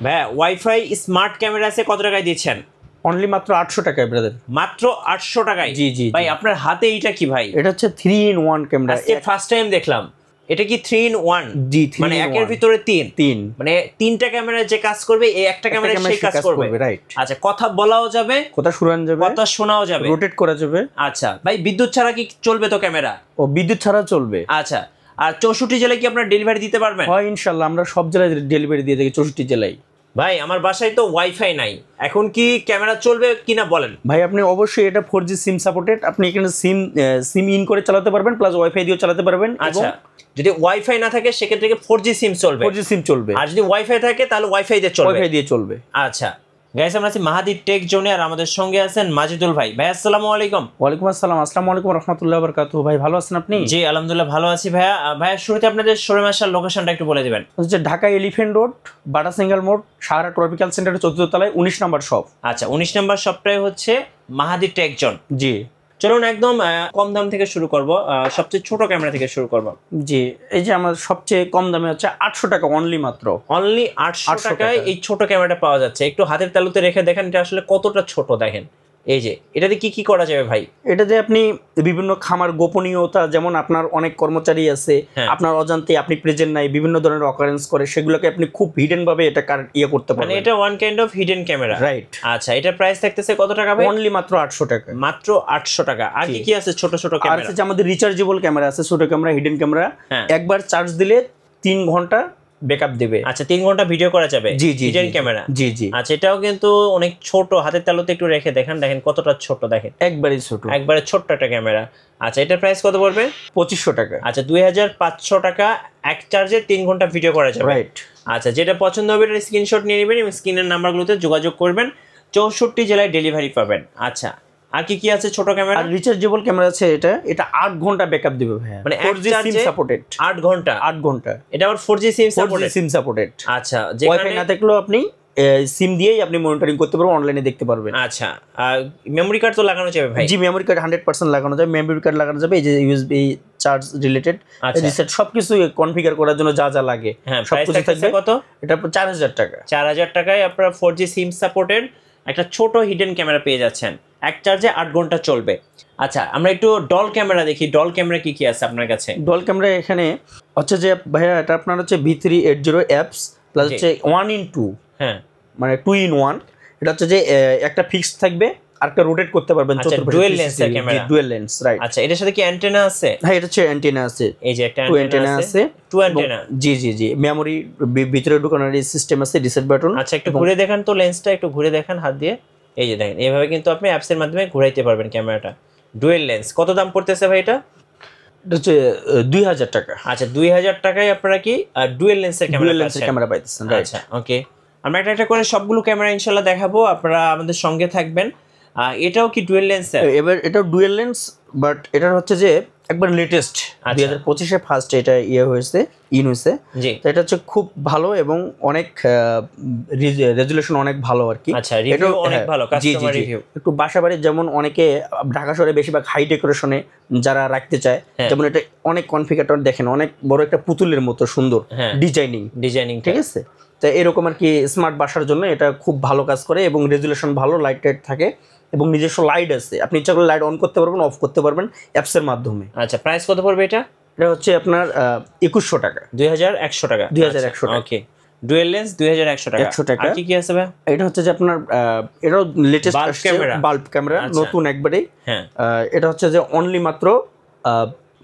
ভাইয়া wifi smart camera আছে কত টাকায় দিচ্ছেন? অনলি মাত্র 800 টাকায় ব্রাদার। মাত্র 800 টাকায়? জি জি ভাই আপনার হাতে এইটা কি ভাই? এটা হচ্ছে 3-in-1 ক্যামেরা। আজকে ফার্স্ট টাইম দেখলাম। এটা কি 3-in-1? জি, মানে একের ভিতরে তিন। মানে তিনটা ক্যামেরা যে কাজ করবে এই একটা ক্যামেরা সেই কাজ করবে, রাইট। আচ্ছা, কথা বলাও যাবে, কথা শোনানো যাবে, কথা শোনাও যাবে, রোটেট করা যাবে। আচ্ছা ভাই, বিদ্যুৎ ছাড়া কি চলবে তো ক্যামেরা? ও বিদ্যুৎ ছাড়া চলবে। আচ্ছা, আর 64 জেলায় কি আপনারা ডেলিভারি দিতে পারবেন? হয় ইনশাআল্লাহ, আমরা সব জেলায় ডেলিভারি দিয়ে থাকি, 64 জেলায়। ভাই আমার বাসায় তো ওয়াইফাই নাই, এখন কি ক্যামেরা চলবে কিনা বলেন? ভাই আপনি অবশ্যই এটা 4G সিম সাপোর্টেড, আপনি এখানে সিম ইন করে চালাতে পারবেন, প্লাস ওয়াইফাই দিয়েও চালাতে পারবেন। আচ্ছা, যদি ওয়াইফাই না থাকে সেক্ষেত্রে 4G সিম চলবে? 4G সিম চলবে। আর যদি ওয়াইফাই থাকে তাহলে ওয়াইফাই দিয়ে চলবে। আচ্ছা গাইস, আমরা আছি মাহাদি টেক জোনে, আর আমাদের সঙ্গে আছেন মাজিদুল ভাই। ভাই আসসালামু আলাইকুম। ওয়ালাইকুম আসসালাম। আসসালামু আলাইকুম রাহমাতুল্লাহি ওয়া বারাকাতুহু। ভাই ভালো আছেন আপনি? জি আলহামদুলিল্লাহ ভালো আছি ভাইয়া। ভাইয়া শুরুতে আপনাদের শোরুম আসার লোকেশনটা একটু বলে দিবেন। হচ্ছে ঢাকা এলিফ্যান্ট রোড, বাটা সিঙ্গেল মোড়, সাহারা ট্রপিক্যাল সেন্টারের 4th তলায় 19 নম্বর শপ। আচ্ছা, 19 নম্বর শপটাই হচ্ছে মাহাদি টেক জোন। জি চলুন একদম কম দাম থেকে শুরু করব, সবচেয়ে ছোট ক্যামেরা থেকে শুরু করব। জি, এই যে আমার সবচেয়ে কম দামে হচ্ছে 800 টাকা অনলি, মাত্র অনলি 800 টাকায় এই ছোট ক্যামেরাটা পাওয়া যাচ্ছে। একটু হাতের তালুতে রেখে দেখেন এটা আসলে কতটা ছোট। দেখেন এই যে এটাতে কি কি করা যাবে ভাই? এটাতে আপনি বিভিন্ন খামার গোপনীয়তা, যেমন আপনার অনেক কর্মচারী আছে, আপনার অজান্তে আপনি প্রেজেন্ট নাই, বিভিন্ন ধরনের অকারেন্স করে, সেগুলোকে আপনি খুব হিডেন ভাবে এটা করতে পারবেন। মানে এটা one kind of hidden camera, right. আচ্ছা, এটা প্রাইস থাকতেছে কত টাকা ভাই? অনলি মাত্র 800 টাকা। মাত্র 800 টাকা। আর কি কি আছে ছোট ছোট ক্যামেরা? আর আছে আমাদের রিচার্জেবল ক্যামেরা আছে, ছোট ক্যামেরা, হিডেন ক্যামেরা। একবার চার্জ দিলে 3 ঘন্টা ব্যাকআপ দেবে। আচ্ছা, 3 ঘন্টা ভিডিও করা যাবে। জি জি, হিডেন ক্যামেরা। জি জি। আচ্ছা, এটাও কিন্তু অনেক ছোট, হাতের তালুতে একটু রেখে দেখেন, দেখেন কতটা ছোট, দেখেন একবারে ছোট, একবারে ছোট্ট একটা ক্যামেরা। আচ্ছা, এটার প্রাইস কত পড়বে? 2500 টাকা। আচ্ছা, 2500 টাকা, এক চার্জে 3 ঘন্টা ভিডিও করা যাবে, রাইট। আচ্ছা, যেটা পছন্দ হবে এটার স্ক্রিনশট নিয়ে নেবেন এবং স্ক্রিনের নাম্বারগুলোতে যোগাযোগ করবেন, 64 জেলায় ডেলিভারি পাবেন। আচ্ছা, আর কি কি আছে ছোট ক্যামেরা? আর রিচার্জেবল ক্যামেরা আছে, এটা 8 ঘন্টা ব্যাকআপ দিবে ভাই। মানে 4G সিম সাপোর্টেড। 8 ঘন্টা? 8 ঘন্টা। এটা আবার 4G SIM supported? 4G SIM supported. আচ্ছা, ওয়াইফাই না থাকলেও আপনি সিম দিয়েই আপনি মনিটরিং করতে পারবেন, অনলাইনে দেখতে পারবেন। আচ্ছা, আর মেমরি কার্ড তো লাগানো যাবে ভাই? জি, মেমরি কার্ড 100% লাগানো যাবে, মেমরি কার্ড লাগানো যাবে, এই যে ইউএসবি চার্জ রিলেটেড রিসেট সবকিছু কনফিগার করার জন্য যা যা লাগে সবকিছু থাকবে। কত? এটা 4000 টাকা। 4000 টাকায় আপনারা 4G সিম সাপোর্টেড একটা ছোট হিডেন ক্যামেরা পেয়ে যাচ্ছেন, এক চার্জে 8 ঘন্টা চলবে। আচ্ছা, আমরা একটু ডল ক্যামেরা দেখি। ডল ক্যামেরা কি কি আছে আপনার কাছে? ডল ক্যামেরা এখানে হচ্ছে যে ভাইয়া, এটা আপনার হচ্ছে V380 অ্যাপস প্লাস হচ্ছে 1-in-2, হ্যাঁ মানে 2-in-1। এটা হচ্ছে যে একটা ফিক্সড থাকবে আর একটা রোটেট করতে পারবেন। ডুয়াল লেন্সের ক্যামেরা? Dual lens, right. আচ্ছা, এটার সাথে কি অ্যান্টেনা আছে? হ্যাঁ, এটা হচ্ছে অ্যান্টেনা আছে, এই যে একটা অ্যান্টেনা আছে, 2 অ্যান্টেনা। জি জি জি। মেমরি ভিতরে ঢোকানোর সিস্টেম আছে, রিসেট বাটন। আচ্ছা, একটু ঘুরে দেখান তো লেন্সটা, একটু ঘুরে দেখান হাত দিয়ে। এই যে দেখেন, এইভাবে কিন্তু আপনি অ্যাপসের মাধ্যমে ঘুরাইতে পারবেন ক্যামেরাটা। ডুয়াল লেন্স কত দাম পড়তেছে ভাই এটা? এটা হচ্ছে 2000 টাকা। আচ্ছা, 2000 টাকায় আপনারা কি ডুয়াল লেন্সের ক্যামেরা পাইতেছেন? আচ্ছা, ওকে, আমরা একটা করে সবগুলো ক্যামেরা ইনশাআল্লাহ দেখাবো, আপনারা আমাদের সঙ্গে থাকবেন। এটাও কি ডুয়াল লেন্স? এবার এটাও ডুয়াল লেন্স, বাট এটার হচ্ছে যে একবার লেটেস্ট 2025-এ ফার্স্ট এটা হয়েছে, হয়েছে। জি, তো এটা হচ্ছে খুব ভালো এবং অনেক রেজুলেশন অনেক ভালো আর কি। আচ্ছা, রিভিউ অনেক ভালো, কাস্টমার রিভিউ। একটু বাসাবাড়ির, যেমন অনেকে ঢাকা শহরে বেশিরভাগ হাই ডেকোরেশনে যারা রাখতে চায়, যেমন এটা অনেক কনফিগারেটর দেখেন, অনেক বড় একটা পুতুলের মতো সুন্দর ডিজাইনিং, ঠিক আছে? তো এরকম আর কি স্মার্ট বাসার জন্য এটা খুব ভালো কাজ করে এবং রেজুলেশন ভালো, লাইট টাইট থাকে এবং নিজস্ব লাইট আছে, আপনি ইচ্ছা করলে লাইট অন করতে পারবেন, অফ করতে পারবেন অ্যাপসের মাধ্যমে। আচ্ছা, প্রাইস কত পড়বে এটা? এটা হচ্ছে আপনার 2100 টাকা। 2100 টাকা। 2100 টাকা, ওকে। ডুয়াল লেন্স 2100 টাকা। 100 টাকা। আর কি কি আছে ভাই? এটা হচ্ছে যে আপনার এটাও লেটেস্ট বাল্ব ক্যামেরা, নতুন একবারে। হ্যাঁ, এটা হচ্ছে যে অনলি মাত্র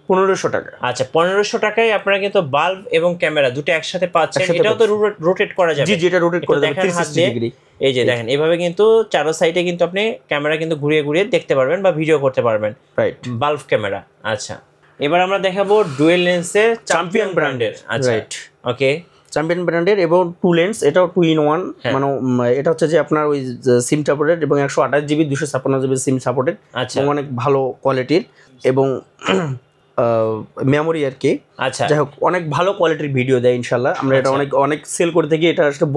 1500 টাকা। আচ্ছা, 1500 টাকায় আপনারা কিন্তু বাল্ব এবং ক্যামেরা দুটো একসাথে পাচ্ছেন। এটাও তো রোটেট করা যাবে? জি জি, এটা রোটেট করা যাবে 360 ডিগ্রি। এই যে দেখেন, এভাবে কিন্তু চারো সাইডে কিন্তু আপনি ক্যামেরা কিন্তু ঘুরিয়ে ঘুরিয়ে দেখতে পারবেন বা ভিডিও করতে পারবেন, রাইট। Bulb camera. আচ্ছা, এবার আমরা দেখাবো ডুয়াল লেন্সের চ্যাম্পিয়ন ব্র্যান্ডের। আচ্ছা, রাইট, ওকে, চ্যাম্পিয়ন ব্র্যান্ডের এবং 2 লেন্স, এটাও 2-in-1, মানে এটা হচ্ছে যে আপনার ওই সিম সাপোর্টেড এবং 128GB 256GB সিম সাপোর্টেড। আচ্ছা, অনেক ভালো কোয়ালিটির এবং মেমোরি আর কি। আচ্ছা, যাই হোক, অনেক ভালো কোয়ালিটির ভিডিও দেয় ইনশাল্লাহ। আমরা এটা অনেক সেল করে থাকি, এটা আসলে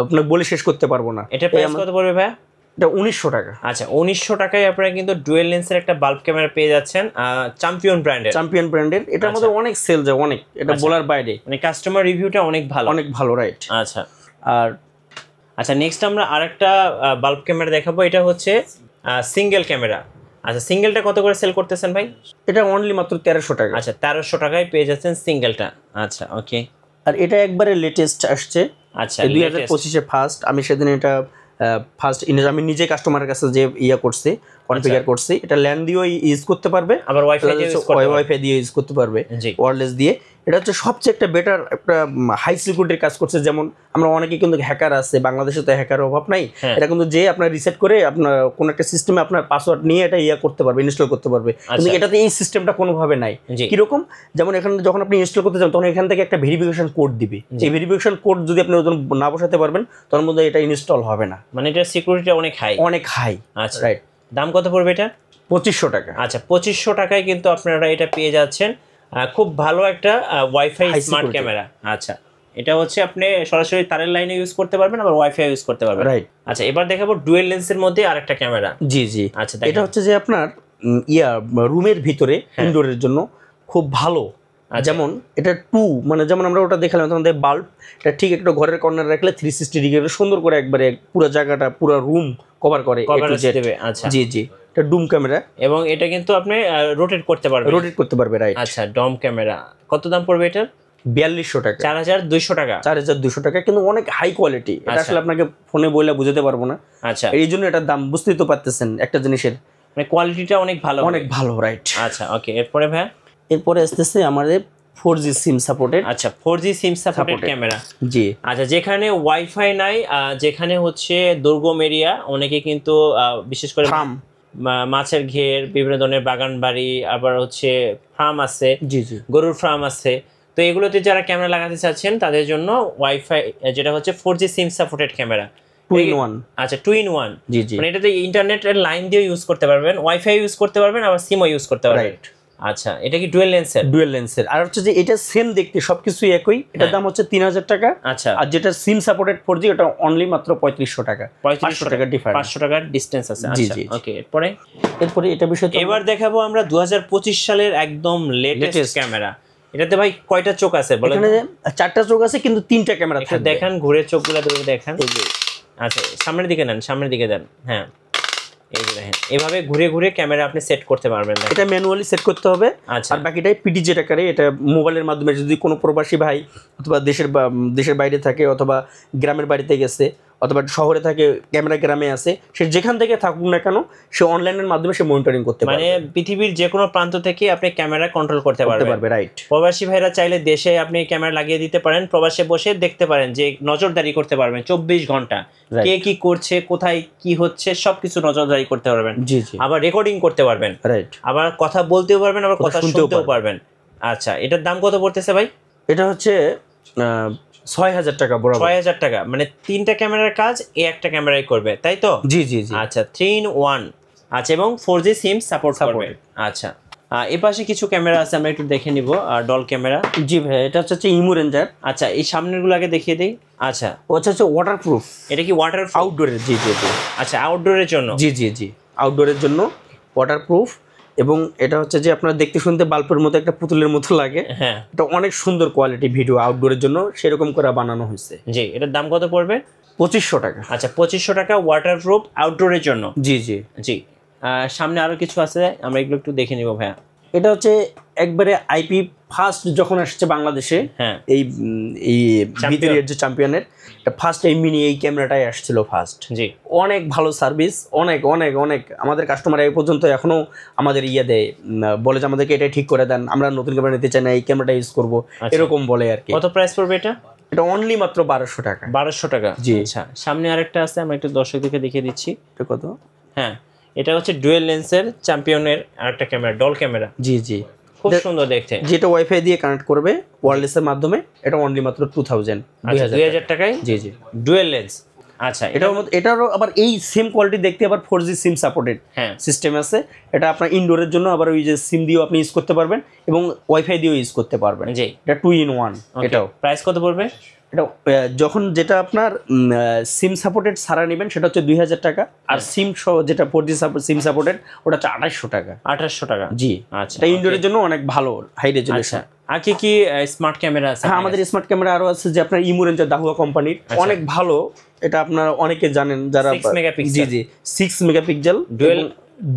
আপনাকে বলে শেষ করতে পারবো না। এটা প্রাইস কত পড়বে ভাই? এটা 1900 টাকা। আচ্ছা, 1900 টাকায় আপনারা কিন্তু ডুয়াল লেন্সের একটা বাল্ব ক্যামেরা পেয়ে যাচ্ছেন, চ্যাম্পিয়ন ব্র্যান্ডের। এটার মধ্যে অনেক সেল যায়, অনেক, এটা বলার বাইরে, মানে কাস্টমার রিভিউটা অনেক ভালো, রাইট। আচ্ছা, আর আচ্ছা নেক্সট আমরা আরেকটা বাল্ব ক্যামেরা দেখাবো, এটা হচ্ছে সিঙ্গেল ক্যামেরা। আচ্ছা সিঙ্গেলটা কত করে সেল করতেছেন ভাই? এটা অনলি মাত্র 1300 টাকা। আচ্ছা 1300 টাকায় পেয়ে যাচ্ছেন সিঙ্গেলটা। আচ্ছা ওকে। আর এটা একবারে লেটেস্ট আসছে। আচ্ছা 2025-এ ফার্স্ট, আমি সেদিন এটা ফার্স্ট আমি নিজে কাস্টমারের কাছে যে করছি, কনফিগার করছি। এটা ল্যান্ড দিয়েও ইউজ করতে পারবে, আবার ওয়াইফাই দিয়ে ইউজ করতে পারবে, ওয়্যারলেস দিয়ে। এটা হচ্ছে সবচেয়ে একটা বেটার একটা হাই সিকিউরিটির কাজ করছে। যেমন আমরা অনেকে কিন্তু হ্যাকার আছে, বাংলাদেশে তো হ্যাকার অভাব নাই। এটা কিন্তু যে আপনার রিসেট করে আপনার কোন একটা সিস্টেমে আপনার পাসওয়ার্ড নিয়ে এটা করতে পারবে, ইনস্টল করতে পারবে। কিন্তু এটাতে এই সিস্টেমটা কোনোভাবে নাই। কিরকম? যেমন এখানে যখন আপনি ইনস্টল করতে যান তখন এখান থেকে একটা ভেরিফিকেশন কোড দিবে। এই ভেরিফিকেশন কোড যদি আপনি না বসাতে পারবেন তখন মধ্যে এটা ইনস্টল হবে না। মানে এটা সিকিউরিটি অনেক হাই, অনেক হাই। আচ্ছা রাইট। দাম কত পড়বে এটা? 2500 টাকা। আচ্ছা 2500 টাকায় কিন্তু আপনারা এটা পেয়ে যাচ্ছেন। খুব ভালো একটা ওয়াইফাই স্মার্ট ক্যামেরা। আচ্ছা এটা হচ্ছে আপনি সরাসরি তারের লাইনে ইউজ করতে পারবেন, আবার ওয়াইফাই ইউজ করতে পারবেন। রাইট। আচ্ছা এবার দেখাবো ডুয়েল লেন্সের মধ্যে আরেকটা ক্যামেরা। জি জি। আচ্ছা এটা হচ্ছে যে আপনার রুমের ভিতরে ইনডোরের জন্য খুব ভালো। যেমন এটা মানে যেমন আমরা ওটা দেখালাম তোমাদের বাল্ব, এটা ঠিক একটা ঘরের কর্নারে রাখলে 360 ডিগ্রি সুন্দর করে একবারে পুরো জায়গাটা পুরো রুম কভার করে। আচ্ছা জি জি। এটা ডুম ক্যামেরা এবং এটা কিন্তু আপনি রোটেট করতে পারবে। রাইট। আচ্ছা ডম ক্যামেরা কত দাম পড়বে এটার? 4200 টাকা। 4200 টাকা। 4200 টাকা, কিন্তু অনেক হাই কোয়ালিটি। এটা আসলে আপনাকে ফোনে বলে বুঝাতে পারবো না। আচ্ছা এই জন্য এটার দাম বুঝতেই তো পারতেছেন একটা জিনিসের, মানে কোয়ালিটিটা অনেক ভালো, অনেক ভালো। রাইট। আচ্ছা ওকে। এরপরে ভাই? এরপরে আসতেছে আমাদের 4G সিম সাপোর্টেড। আচ্ছা 4G সিম সাপোর্টেড ক্যামেরা। জি। আচ্ছা যেখানে ওয়াইফাই নাই, যেখানে হচ্ছে দুর্গম এরিয়া, অনেকে কিন্তু বিশেষ করে মাছের ঘের, বিভিন্ন ধরনের বাগান বাড়ি, আবার হচ্ছে ফার্ম আছে, জি জি, গরুর ফার্ম আছে, তো এগুলোতে যারা ক্যামেরা লাগাতে চাচ্ছেন তাদের জন্য ওয়াইফাই যেটা হচ্ছে 4G SIM supported camera 2-in-1। আচ্ছা 2-in-1। জি জি। মানে এটাতে ইন্টারনেটের লাইন দিয়ে ইউজ করতে পারবেন, ওয়াইফাই ইউজ করতে পারবেন, আবার সিমও ইউজ করতে পারবেন। রাইট। আচ্ছা এটা কি ডুয়েল লেন্সের? ডুয়েল লেন্সের। আর হচ্ছে যে এটা সেম দেখতে সবকিছু একই, এটার দাম হচ্ছে 3000 টাকা। আচ্ছা। আর যেটা সিম সাপোর্টেড 4G ওটা অনলি মাত্র 3500 টাকা। 500 টাকা ডিফারেন্স, 500 টাকার ডিসটেন্স আছে। আচ্ছা ওকে। এরপরে এটা বিষয় এবার দেখাবো আমরা 2025 সালের একদম লেটেস্ট ক্যামেরা। এটাতে ভাই কয়টা চোখ আছে বলেন? এখানে 4টা চোখ আছে, কিন্তু 3টা ক্যামেরা থাকবে। দেখেন ঘুরে চোখগুলো ধরে দেখেন। আচ্ছা সামনের দিকে নেন, সামনের দিকে দেন। হ্যাঁ এই যে দেখেন, এভাবে ঘুরে ঘুরে ক্যামেরা আপনি সেট করতে পারবেন। এটা ম্যানুয়ালি সেট করতে হবে। আচ্ছা। আর বাকিটাই পিডিজে আকারে, এটা মোবাইলের মাধ্যমে যদি কোনো প্রবাসী ভাই অথবা দেশের বাইরে থাকে, অথবা গ্রামের বাড়িতে গেছে, অথবা শহরে থাকে, ক্যামেরা গ্রামে আছে, সে যেখান থেকে থাকুক না কেন সে অনলাইনের মাধ্যমে সে মনিটরিং করতে পারবে। মানে পৃথিবীর যে কোনো প্রান্ত থেকে আপনি ক্যামেরা কন্ট্রোল করতে পারবে। রাইট। প্রবাসী ভাইরা চাইলে দেশে আপনি ক্যামেরা লাগিয়ে দিতে পারেন, প্রবাসে বসে দেখতে পারেন, যে নজরদারি করতে পারবেন 24 ঘন্টা, কে কি করছে, কোথায় কি হচ্ছে সবকিছু নজরদারি করতে পারবেন। জি জি। আবার রেকর্ডিং করতে পারবেন। রাইট। আবার কথা বলতেও পারবেন, আবার কথা শুনতেও পারবেন। আচ্ছা এটার দাম কত পড়তেছে ভাই? এটা হচ্ছে 6000 টাকা বরাবর। 6000 টাকা, মানে 3টা ক্যামেরার কাজ এই একটা ক্যামেরাই করবে, তাই তো? জি জি জি। আচ্ছা 3-in-1। আচ্ছা এবং 4G সিম সাপোর্ট করবে। আচ্ছা এই পাশে কিছু ক্যামেরা আছে, আমরা একটু দেখে নিব। Doll camera. জি ভাই, এটা হচ্ছে ইমো রেঞ্জার। আচ্ছা এই সামনেরগুলো আগে দেখিয়ে দেই। আচ্ছা হচ্ছে ওয়াটারপ্রুফ। এটা কি ওয়াটারপ্রুফ? আউটডোরের। জি জি জি। আচ্ছা আউটডোরের জন্য। জি জি জি, আউটডোরের জন্য ওয়াটারপ্রুফ। এবং এটা হচ্ছে যে আপনারা দেখতে শুনতে বাল্বের মতো একটা পুতুলের মতো লাগে। হ্যাঁ, এটা অনেক সুন্দর কোয়ালিটি ভিডিও আউটডোরের জন্য সেরকম করে বানানো হয়েছে। জি। এটার দাম কত পড়বে? 2500 টাকা। আচ্ছা 2500 টাকা ওয়াটারপ্রুফ আউটডোরের জন্য। জি জি জি। সামনে আরো কিছু আছে, আমরা এগুলো একটু দেখে নিব ভাইয়া। এটা হচ্ছে একবারে আইপি ফার্স্ট যখন আসছে বাংলাদেশে, হ্যাঁ, এই ভিতরের যে চ্যাম্পিয়নের ফার্স্ট এই মিনি এই ক্যামেরাটাই আসছিল ফার্স্ট। জি। অনেক ভালো সার্ভিস, অনেক অনেক অনেক আমাদের কাস্টমার এই পর্যন্ত এখনো আমাদের দেয়, বলে যে আমাদেরকে এটা ঠিক করে দেন, আমরা নতুন ক্যামেরা নিতে চাই না, এই ক্যামেরাটা ইউজ করবো, এরকম বলে আর কি। কত প্রাইস পড়বে এটা? এটা অনলি মাত্র 1200 টাকা। 1200 টাকা। জি। আচ্ছা সামনে আরেকটা আছে, আমরা একটু দর্শকদেরকে দেখিয়ে দিচ্ছি। এটা কত? হ্যাঁ এটা হচ্ছে ডুয়েল লেন্সের চ্যাম্পিয়নের আরেকটা ক্যামেরা, ডল ক্যামেরা। জি জি, খুব সুন্দর দেখতে। যেটা ওয়াইফাই দিয়ে কানেক্ট করবে ওয়্যারলেসের মাধ্যমে। এটা অনলি মাত্র 2000 টাকায়। জি জি, ডুয়েল লেন্স। আচ্ছা এটারও আবার এই সেম কোয়ালিটি দেখতে আবার 4G সিম সাপোর্টেড সিস্টেম আছে। এটা আপনার ইনডোরের জন্য আবার ওই যে সিম দিয়েও আপনি ইউজ করতে পারবেন এবং ওয়াইফাই দিয়েও ইউজ করতে পারবেন। জি। এটা 2-in-1। এটাও প্রাইস কত পড়বে? এটা যখন যেটা আপনার সিম সাপোর্টেড ছাড়া নেবেন সেটা হচ্ছে 2000 টাকা, আর সিম সহ যেটা 4G সিম সাপোর্টেড ওটা হচ্ছে 2800 টাকা। 2800 টাকা, জি। আচ্ছা, এটা ইনডোরের জন্য অনেক ভালো, হাই রেজলিউশন। আর কি কি স্মার্ট ক্যামেরা আছে? হ্যাঁ, আমাদের স্মার্ট ক্যামেরা আরো আছে, যে আপনার ইমু রেঞ্জার দাহুয়া কোম্পানির, অনেক ভালো। এটা আপনারা অনেকে জানেন যারা। 6 মেগাপিক্সেল। জি জি, 6 মেগাপিক্সেল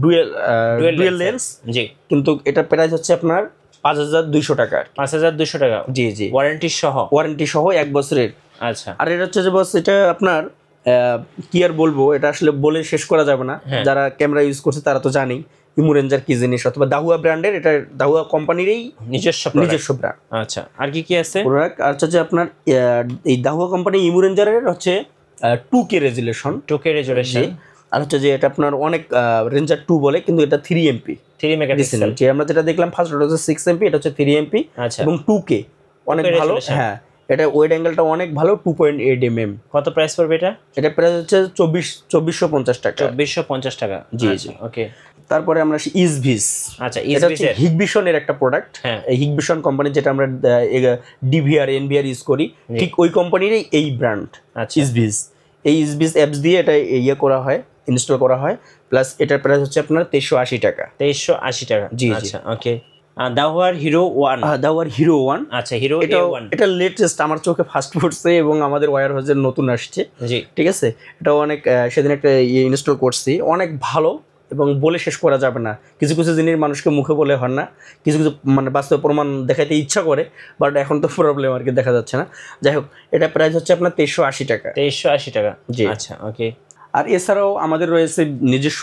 ডুয়েল লেন্স। জি। কিন্তু এটা প্রাইস হচ্ছে আপনার 5200 টাকা। 5200 টাকা। জি জি, ওয়ারেন্টি সহ 1 বছরের। আচ্ছা। আর এটা হচ্ছে যে বস, এটা আপনার কি আর বলবো, এটা আসলে বলে শেষ করা যাবে না। যারা ক্যামেরা ইউজ করছে তারা তো জানেই ইমু রেঞ্জার কি জিনিস, অথবা দাহুয়া ব্র্যান্ডের, এটা দাহুয়া কোম্পানিরই নিজস্ব ব্র্যান্ড। আচ্ছা, আর কি কি আছে প্রোডাক্ট? আর হচ্ছে যে আপনার এই দাহুয়া কোম্পানি ইমু রেঞ্জারের হচ্ছে 2K রেজুলেশন। আর হচ্ছে যে এটা আপনার অনেক রেঞ্জার 2 বলে, কিন্তু এটা 3 MP 3 মেগাপিক্সেল। যে আমরা যেটা দেখলাম ফার্স্ট, ওটা হচ্ছে 6 MP, এটা হচ্ছে 3 MP এবং 2K, অনেক ভালো। হ্যাঁ, এটা ওয়েড অ্যাঙ্গেলটা অনেক ভালো, 2.8 mm। কত প্রাইস পড়বে এটা? এটা প্রাইস হচ্ছে 2450 টাকা। 2450 টাকা। জি জি, ওকে। তারপরে আমরা আসি ইসভিস। আচ্ছা, এটা হচ্ছে হিগভিশনের একটা প্রোডাক্ট। এই হিগভিশন কোম্পানি, যেটা আমরা ডিভিআর এনভিআর ইউজ করি, ঠিক ওই কোম্পানিরই এই ব্র্যান্ড ইসভিস। এই ইসভিস অ্যাপস দিয়ে এটা করা হয়, ইনস্টল করা হয়। প্লাস এটার প্রাইস হচ্ছে আপনার 2380 টাকা। 2380 টাকা। জি। আচ্ছা, ওকে। দাহুয়ার হিরো 1। দাহুয়ার হিরো 1। আচ্ছা, হিরো A1। এটা লেটেস্ট, আমার চোখে ফার্স্ট পড়ছে এবং আমাদের ওয়্যার হাউসে নতুন আসছে। জি, ঠিক আছে। এটা অনেক সেদিন একটা ইনস্টল করছি, অনেক ভালো এবং বলে শেষ করা যাবে না। কিছু কিছু জিনিস মানুষকে মুখে বলে হয় না, কিছু কিছু মানে বাস্তব প্রমাণ দেখাইতে ইচ্ছা করে, বাট এখন তো প্রবলেম আর কি, দেখা যাচ্ছে না। যাই হোক, এটা প্রাইস হচ্ছে আপনার 2380 টাকা। 2380 টাকা। জি। আচ্ছা, ওকে। আর এছাড়াও আমাদের রয়েছে নিজস্ব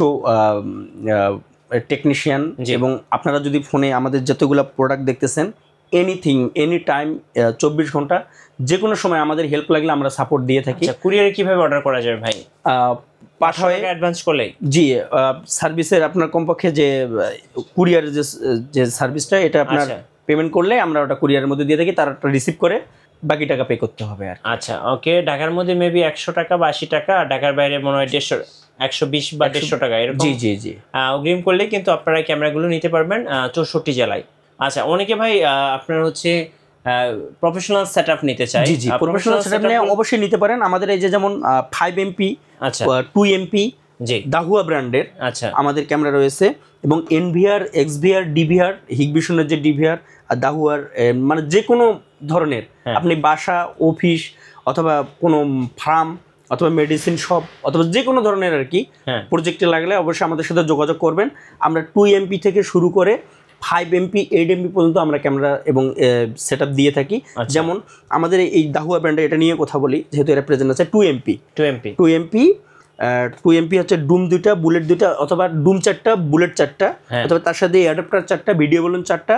টেকনিশিয়ান, এবং আপনারা যদি ফোনে আমাদের যতগুলো প্রোডাক্ট দেখতেছেন, এনিথিং এনি টাইম 24 ঘন্টা যে কোনো সময় আমাদের হেল্প লাগলে আমরা সাপোর্ট দিয়ে থাকি। কুরিয়ারে কিভাবে অর্ডার করা যাবে ভাই? পাঠায় অ্যাডভান্স করলে? জি, সার্ভিসের আপনার কমপক্ষে যে কুরিয়ারের যে সার্ভিসটা, এটা আপনার পেমেন্ট করলে আমরা ওটা কুরিয়ারের মধ্যে দিয়ে থাকি, তারা রিসিভ করে বাকি টাকা পে করতে হবে আর। আচ্ছা, ওকে। ঢাকার মধ্যে মেবি 100 টাকা বা 80 টাকা, আর ঢাকার বাইরে মনে হয় 120 বা 150 টাকা এরকম। জি জি জি, অগ্রিম করলে কিন্তু আপনারা ক্যামেরাগুলো নিতে পারবেন 64 জেলায়। আচ্ছা, অনেকে ভাই আপনার হচ্ছে প্রফেশনাল সেটআপ নিতে চায়। জি জি, প্রফেশনাল সেটআপ নিয়ে অবশ্যই নিতে পারেন। আমাদের এই যে যেমন 5 MP, আচ্ছা 2 MP জি দাহুয়া ব্র্যান্ডের আচ্ছা আমাদের ক্যামেরা রয়েছে, এবং এনভিআর, এক্সভিআর, ডিভিআর, হিগভিশনের যে ডিভিআর আর দাহুয়ার, মানে যে কোনো ধরনের আপনি বাসা, অফিস, অথবা কোনো ফার্ম, অথবা মেডিসিন শপ, অথবা যে কোনো ধরনের আর কি প্রজেক্টে লাগলে অবশ্যই আমাদের সাথে যোগাযোগ করবেন। আমরা 2 MP থেকে শুরু করে 5 MP, 8 MP পর্যন্ত আমরা ক্যামেরা এবং সেটআপ দিয়ে থাকি। যেমন আমাদের এই দাহুয়া ব্র্যান্ডে এটা নিয়ে কথা বলি, যেহেতু এটা প্রেজেন্ট আছে 2 MP। 2 MP হচ্ছে ডুম 2টা, বুলেট 2টা, অথবা ডুম 4টা, বুলেট 4টা, অথবা তার সাথে অ্যাডাপ্টার 4টা, ভিডিও বলুন 4টা,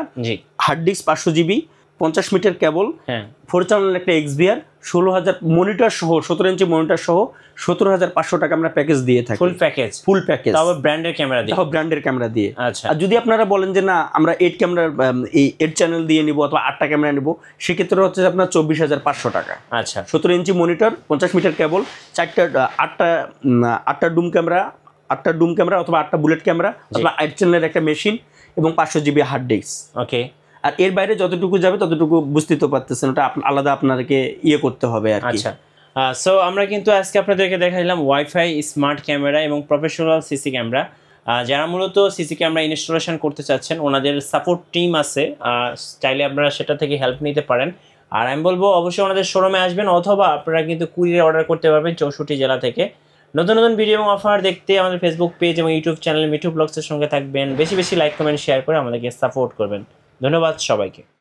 হার্ড ডিস্ক 500 GB, 50 মিটার কেবল, 4 চ্যানেল একটা এক্সভিআর, 16,000 মনিটর সহ, 17 ইঞ্চি মনিটর সহ 17,500 টাকা আমরা প্যাকেজ দিয়ে থাকি। ফুল প্যাকেজ তাও ব্র্যান্ডের ক্যামেরা দিয়ে। আচ্ছা, আর যদি আপনারা বলেন যে না আমরা 8 ক্যামেরা, এই 8 চ্যানেল দিয়ে নিব, অথবা 8টা ক্যামেরা নিব, সেক্ষেত্রে হচ্ছে আপনার 24,500 টাকা। আচ্ছা, 17 ইঞ্চি মনিটর, 50 মিটার কেবল, 8টা ডুম ক্যামেরা, 8টা ডুম ক্যামেরা অথবা 8টা বুলেট ক্যামেরা, অথবা 8 চ্যানেলের একটা মেশিন, এবং 500 GB হার্ড ডিস্ক। ওকে। আর এর বাইরে যতটুকু যাবে ততটুকু বুঝতে তো পারতেছেন, ওটা আলাদা আপনাদেরকে করতে হবে আর কি। আচ্ছা, সো আমরা কিন্তু আজকে আপনাদেরকে দেখাইলাম ওয়াইফাই স্মার্ট ক্যামেরা এবং প্রফেশনাল সিসি ক্যামেরা। যারা মূলত সিসি ক্যামেরা ইনস্টলেশন করতে চাচ্ছেন, ওনাদের সাপোর্ট টিম আছে, চাইলে আপনারা সেটা থেকে হেল্প নিতে পারেন। আর আমি বলবো অবশ্যই ওনাদের শোরুমে আসবেন, অথবা আপনারা কিন্তু কুরিয়ারে অর্ডার করতে পারবেন 64 জেলা থেকে। নতুন নতুন ভিডিও এবং অফার দেখতে আমাদের ফেসবুক পেজ এবং ইউটিউব চ্যানেল মিঠু ব্লগসের সঙ্গে থাকবেন। বেশি বেশি লাইক, কমেন্ট, শেয়ার করে আমাদেরকে সাপোর্ট করবেন। ধন্যবাদ সবাইকে।